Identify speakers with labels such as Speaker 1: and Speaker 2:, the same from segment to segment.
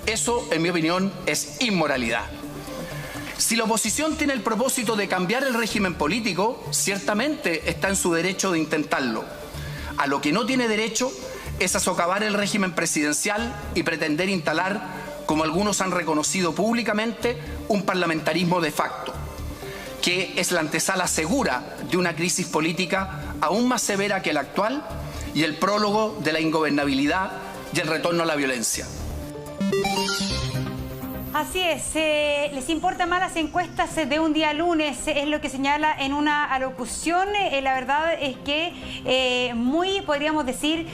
Speaker 1: Eso, en mi opinión, es inmoralidad. Si la oposición tiene el propósito de cambiar el régimen político, ciertamente está en su derecho de intentarlo. A lo que no tiene derecho es a socavar el régimen presidencial y pretender instalar, como algunos han reconocido públicamente, un parlamentarismo de facto, que es la antesala segura de una crisis política aún más severa que la actual y el prólogo de la ingobernabilidad y el retorno a la violencia.
Speaker 2: Así es, les importan más las encuestas de un día lunes, es lo que señala en una alocución. La verdad es que muy, podríamos decir,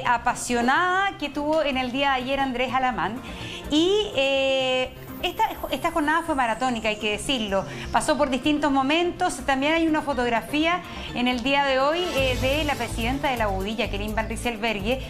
Speaker 2: apasionada que tuvo en el día de ayer Andrés Alamán. Y esta jornada fue maratónica, hay que decirlo. Pasó por distintos momentos. También hay una fotografía en el día de hoy de la presidenta de la Budilla, Kerin Van Rysselberghe,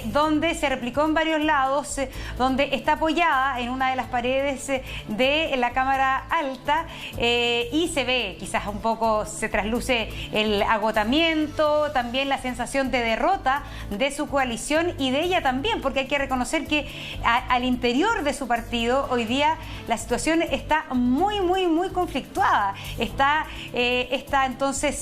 Speaker 2: donde se replicó en varios lados, donde está apoyada en una de las paredes de la Cámara Alta y se ve, quizás un poco se trasluce el agotamiento, también la sensación de derrota de su coalición y de ella también, porque hay que reconocer que al interior de su partido hoy día la situación está muy conflictuada. Está esta entonces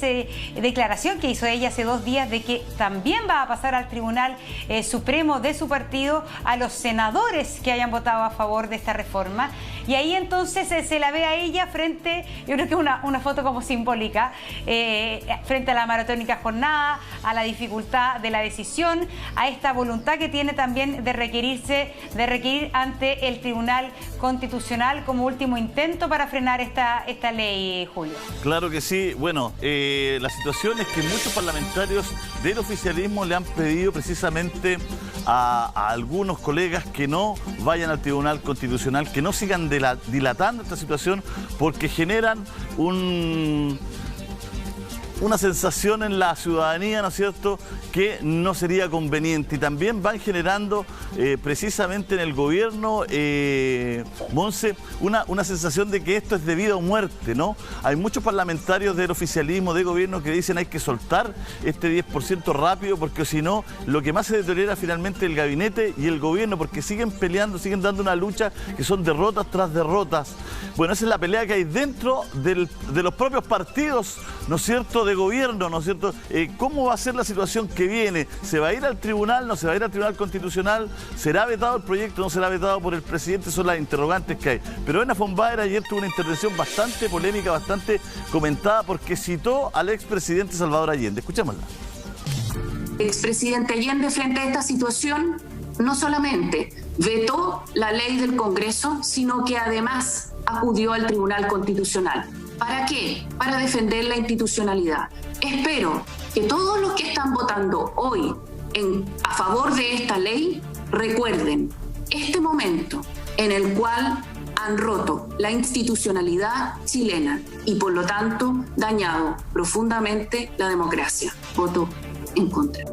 Speaker 2: declaración que hizo ella hace 2 días de que también va a pasar al Tribunal Supremo de su partido a los senadores que hayan votado a favor de esta reforma. Y ahí entonces se la ve a ella frente, yo creo que una foto como simbólica, frente a la maratónica jornada, a la dificultad de la decisión, a esta voluntad que tiene también de requerir ante el Tribunal Constitucional como último intento para frenar esta ley, Julio.
Speaker 3: Claro que sí. Bueno, la situación es que muchos parlamentarios del oficialismo le han pedido precisamente a algunos colegas que no vayan al Tribunal Constitucional, que no sigan dilatando esta situación, porque generan una sensación en la ciudadanía, ¿no es cierto?, que no sería conveniente. Y también van generando precisamente en el gobierno, Monse, una sensación de que esto es de vida o muerte, ¿no? Hay muchos parlamentarios del oficialismo, de gobierno, que dicen hay que soltar este 10% rápido, porque si no, lo que más se deteriora finalmente es el gabinete y el gobierno, porque siguen peleando, siguen dando una lucha que son derrotas tras derrotas. Bueno, esa es la pelea que hay dentro de los propios partidos, ¿no es cierto?, de gobierno, ¿no es cierto? ¿Cómo va a ser la situación que viene? ¿Se va a ir al tribunal? ¿No se va a ir al Tribunal Constitucional? ¿Será vetado el proyecto? ¿No será vetado por el presidente? Son las interrogantes que hay. Pero Elena von Baer ayer tuvo una intervención bastante polémica, bastante comentada, porque citó al expresidente Salvador Allende. Escuchémosla.
Speaker 4: El expresidente Allende, frente a esta situación, no solamente vetó la ley del Congreso, sino que además acudió al Tribunal Constitucional. ¿Para qué? Para defender la institucionalidad. Espero que todos los que están votando hoy a favor de esta ley recuerden este momento en el cual han roto la institucionalidad chilena y por lo tanto dañado profundamente la democracia. Voto en contra.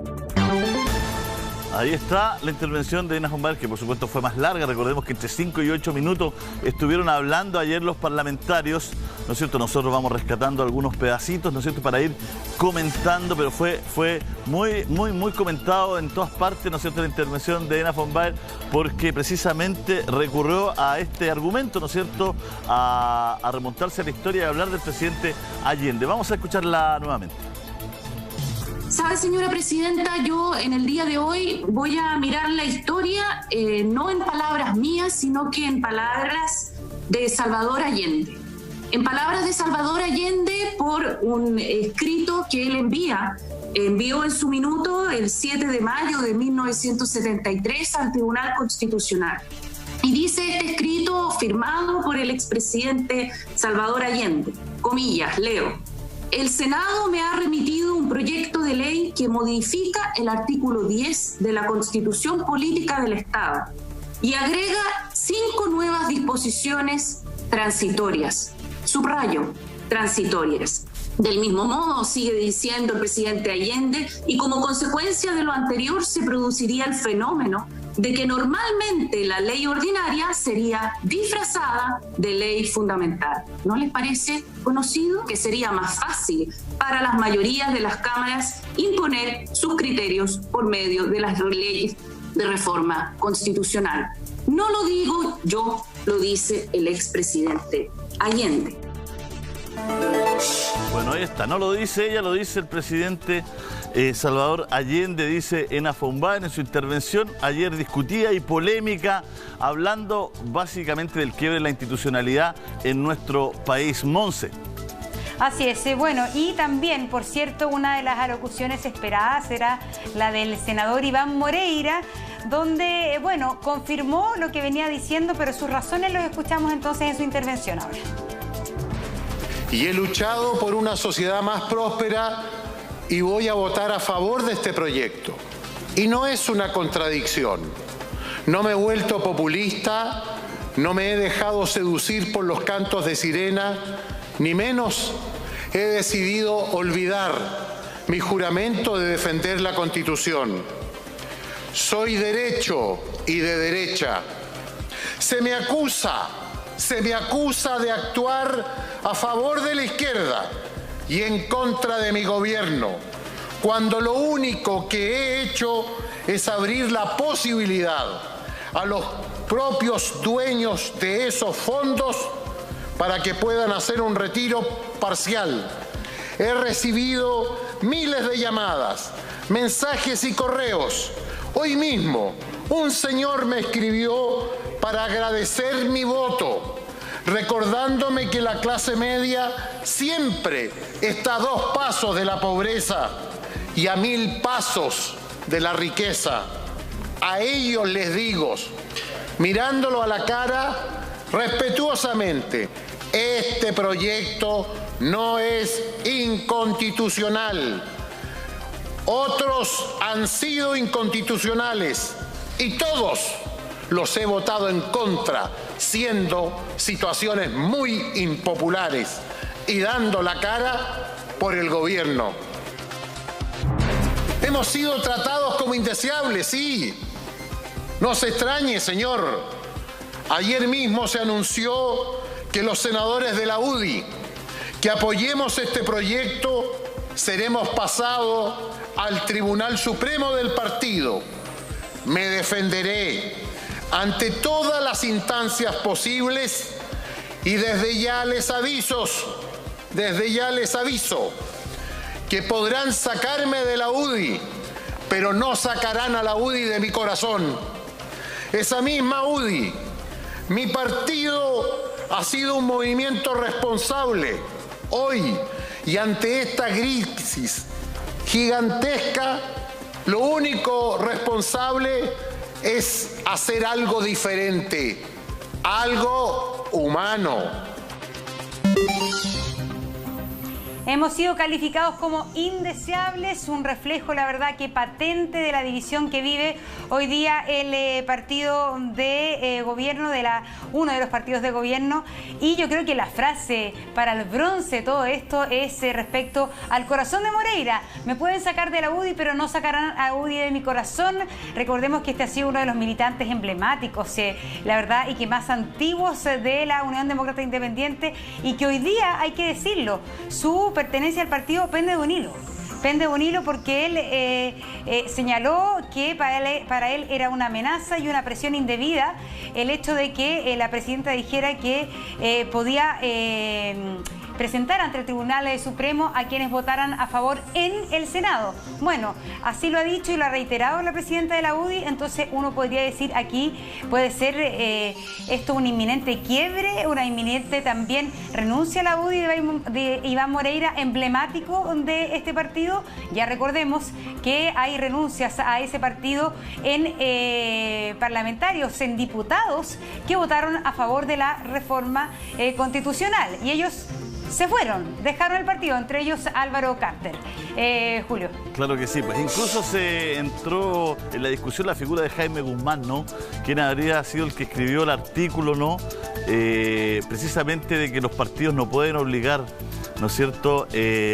Speaker 3: Ahí está la intervención de Elena von Baer, que por supuesto fue más larga. Recordemos que entre 5 y 8 minutos estuvieron hablando ayer los parlamentarios, ¿no es cierto? Nosotros vamos rescatando algunos pedacitos, ¿no es cierto?, para ir comentando, pero fue muy comentado en todas partes, ¿no es cierto?, la intervención de Elena von Baer, porque precisamente recurrió a este argumento, ¿no es cierto?, a remontarse a la historia y a hablar del presidente Allende. Vamos a escucharla nuevamente.
Speaker 4: ¿Sabe, señora presidenta? Yo en el día de hoy voy a mirar la historia no en palabras mías, sino que en palabras de Salvador Allende. En palabras de Salvador Allende por un escrito que él envió en su minuto el 7 de mayo de 1973 al Tribunal Constitucional. Y dice este escrito firmado por el expresidente Salvador Allende, comillas, leo: el Senado me ha remitido un proyecto de ley que modifica el artículo 10 de la Constitución Política del Estado y agrega 5 nuevas disposiciones transitorias. Subrayo, transitorias. Del mismo modo, sigue diciendo el presidente Allende, y como consecuencia de lo anterior se produciría el fenómeno de que normalmente la ley ordinaria sería disfrazada de ley fundamental. ¿No les parece conocido que sería más fácil para las mayorías de las cámaras imponer sus criterios por medio de las leyes de reforma constitucional. No lo digo yo, lo dice el expresidente Allende.
Speaker 3: Bueno, ahí está, no lo dice ella, lo dice el presidente Salvador Allende, dice en Afoumbaen en su intervención. Ayer discutía y polémica, hablando básicamente del quiebre de la institucionalidad en nuestro país. Monse.
Speaker 2: Así es, bueno, y también, por cierto, una de las alocuciones esperadas era la del senador Iván Moreira, donde, bueno, confirmó lo que venía diciendo, pero sus razones los escuchamos entonces en su intervención ahora.
Speaker 5: Y he luchado por una sociedad más próspera y voy a votar a favor de este proyecto. Y no es una contradicción. No me he vuelto populista, no me he dejado seducir por los cantos de sirena, ni menos he decidido olvidar mi juramento de defender la Constitución. Soy derecho y de derecha. Se me acusa de actuar a favor de la izquierda y en contra de mi gobierno, cuando lo único que he hecho es abrir la posibilidad a los propios dueños de esos fondos para que puedan hacer un retiro parcial. He recibido miles de llamadas, mensajes y correos. Hoy mismo un señor me escribió para agradecer mi voto, recordándome que la clase media siempre está a 2 pasos de la pobreza y a 1000 pasos de la riqueza. A ellos les digo, mirándolo a la cara, respetuosamente, este proyecto no es inconstitucional. Otros han sido inconstitucionales y todos los he votado en contra, siendo situaciones muy impopulares y dando la cara por el gobierno. Hemos sido tratados como indeseables, sí. No se extrañe, señor. Ayer mismo se anunció que los senadores de la UDI que apoyemos este proyecto seremos pasados al Tribunal Supremo del partido. Me defenderé ante todas las instancias posibles y desde ya les aviso que podrán sacarme de la UDI, pero no sacarán a la UDI de mi corazón. Esa misma UDI, mi partido, ha sido un movimiento responsable. Hoy, y ante esta crisis gigantesca, lo único responsable es hacer algo diferente, algo humano.
Speaker 2: Hemos sido calificados como indeseables, un reflejo, la verdad, que patente de la división que vive hoy día el partido de gobierno, uno de los partidos de gobierno. Y yo creo que la frase para el bronce, todo esto, es respecto al corazón de Moreira. Me pueden sacar de la UDI, pero no sacarán a UDI de mi corazón. Recordemos que este ha sido uno de los militantes emblemáticos, la verdad, y que más antiguos de la Unión Demócrata Independiente, y que hoy día, hay que decirlo, su pertenencia al partido pende de un hilo. Pende de un hilo porque él señaló que para él era una amenaza y una presión indebida el hecho de que la presidenta dijera que podía presentar ante el Tribunal Supremo a quienes votaran a favor en el Senado. Bueno, así lo ha dicho y lo ha reiterado la presidenta de la UDI, entonces uno podría decir aquí puede ser esto un inminente quiebre, una inminente también renuncia a la UDI de Iván Moreira, emblemático de este partido. Ya recordemos que hay renuncias a ese partido en parlamentarios, en diputados que votaron a favor de la reforma constitucional, y ellos se fueron, dejaron el partido, entre ellos Álvaro Carter. Julio.
Speaker 3: Claro que sí, pues incluso se entró en la discusión la figura de Jaime Guzmán, ¿no? Quien habría sido el que escribió el artículo, ¿no? Precisamente de que los partidos no pueden obligar ¿no es cierto?,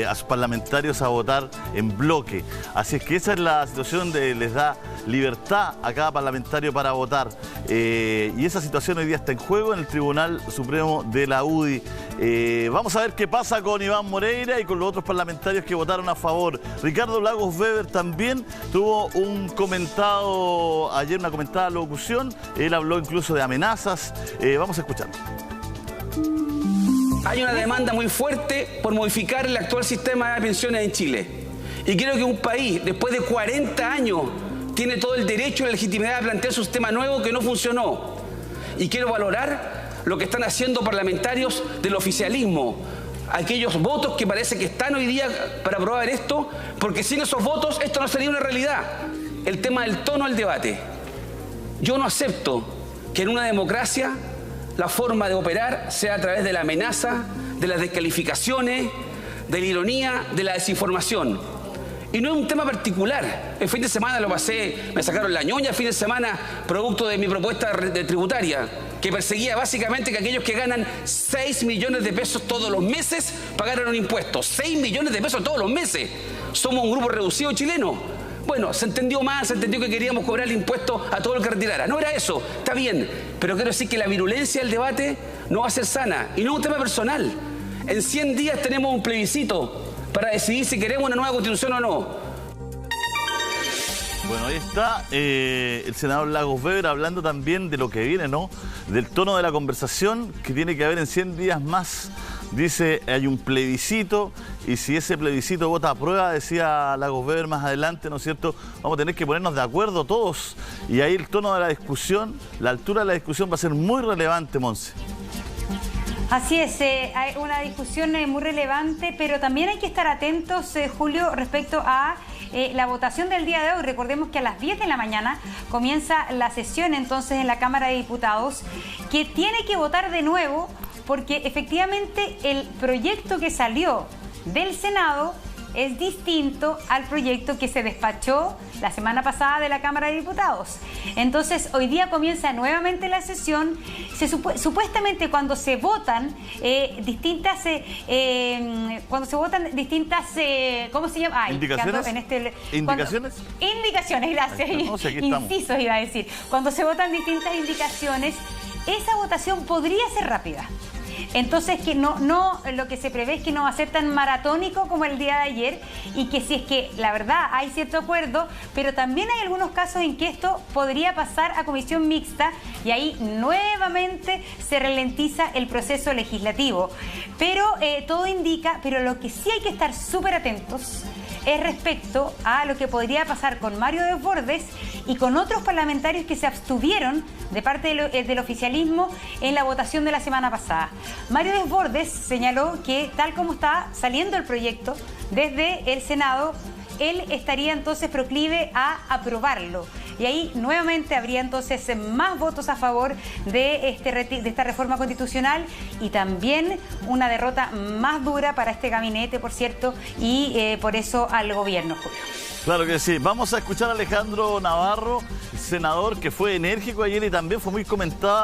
Speaker 3: a sus parlamentarios a votar en bloque. Así es que esa es la situación de les da libertad a cada parlamentario para votar. Y esa situación hoy día está en juego en el Tribunal Supremo de la UDI. Vamos a ver qué pasa con Iván Moreira y con los otros parlamentarios que votaron a favor. Ricardo Lagos Weber también tuvo un comentado, ayer una comentada locución. Él habló incluso de amenazas. Vamos a escuchar.
Speaker 6: Hay una demanda muy fuerte por modificar el actual sistema de pensiones en Chile. Y creo que un país, después de 40 años, tiene todo el derecho y la legitimidad de plantear su sistema nuevo que no funcionó. Y quiero valorar lo que están haciendo parlamentarios del oficialismo, aquellos votos que parece que están hoy día para aprobar esto, porque sin esos votos esto no sería una realidad. El tema del tono del debate. Yo no acepto que en una democracia la forma de operar sea a través de la amenaza, de las descalificaciones, de la ironía, de la desinformación. Y no es un tema particular. El fin de semana lo pasé, me sacaron la ñoña el fin de semana, producto de mi propuesta tributaria, que perseguía básicamente que aquellos que ganan 6 millones de pesos todos los meses pagaran un impuesto. 6 millones de pesos todos los meses. Somos un grupo reducido chileno. Bueno, se entendió mal, se entendió que queríamos cobrar el impuesto a todo el que retirara. No era eso, está bien. Pero quiero decir que la virulencia del debate no va a ser sana. Y no es un tema personal. En 100 días tenemos un plebiscito para decidir si queremos una nueva constitución o no.
Speaker 3: Bueno, ahí está el senador Lagos Weber hablando también de lo que viene, ¿no? Del tono de la conversación que tiene que haber en 100 días más. Dice, hay un plebiscito y si ese plebiscito vota a prueba, decía Lagos Weber más adelante, ¿no es cierto? Vamos a tener que ponernos de acuerdo todos. Y ahí el tono de la discusión, la altura de la discusión va a ser muy relevante, Monse.
Speaker 2: Así es, hay una discusión muy relevante, pero también hay que estar atentos, Julio, respecto a la votación del día de hoy. Recordemos que a las 10 de la mañana comienza la sesión entonces en la Cámara de Diputados, que tiene que votar de nuevo porque efectivamente el proyecto que salió del Senado es distinto al proyecto que se despachó la semana pasada de la Cámara de Diputados. Entonces, hoy día comienza nuevamente la sesión. Supuestamente cuando se votan distintas, ¿cómo se llama?
Speaker 3: ¿Indicaciones? ¿Indicaciones?
Speaker 2: Indicaciones, gracias.
Speaker 3: No sé,
Speaker 2: incisos iba a decir. Cuando se votan distintas indicaciones, esa votación podría ser rápida. Entonces, que lo que se prevé es que no va a ser tan maratónico como el día de ayer y que si es que, la verdad, hay cierto acuerdo, pero también hay algunos casos en que esto podría pasar a comisión mixta y ahí nuevamente se ralentiza el proceso legislativo. Pero todo indica, pero lo que sí hay que estar súper atentos es respecto a lo que podría pasar con Mario Desbordes y con otros parlamentarios que se abstuvieron de parte del oficialismo en la votación de la semana pasada. Mario Desbordes señaló que tal como está saliendo el proyecto desde el Senado, él estaría entonces proclive a aprobarlo. Y ahí nuevamente habría entonces más votos a favor de esta reforma constitucional y también una derrota más dura para este gabinete, por cierto, y por eso al gobierno, Julio.
Speaker 3: Claro que sí. Vamos a escuchar a Alejandro Navarro, senador que fue enérgico ayer y también fue muy comentado.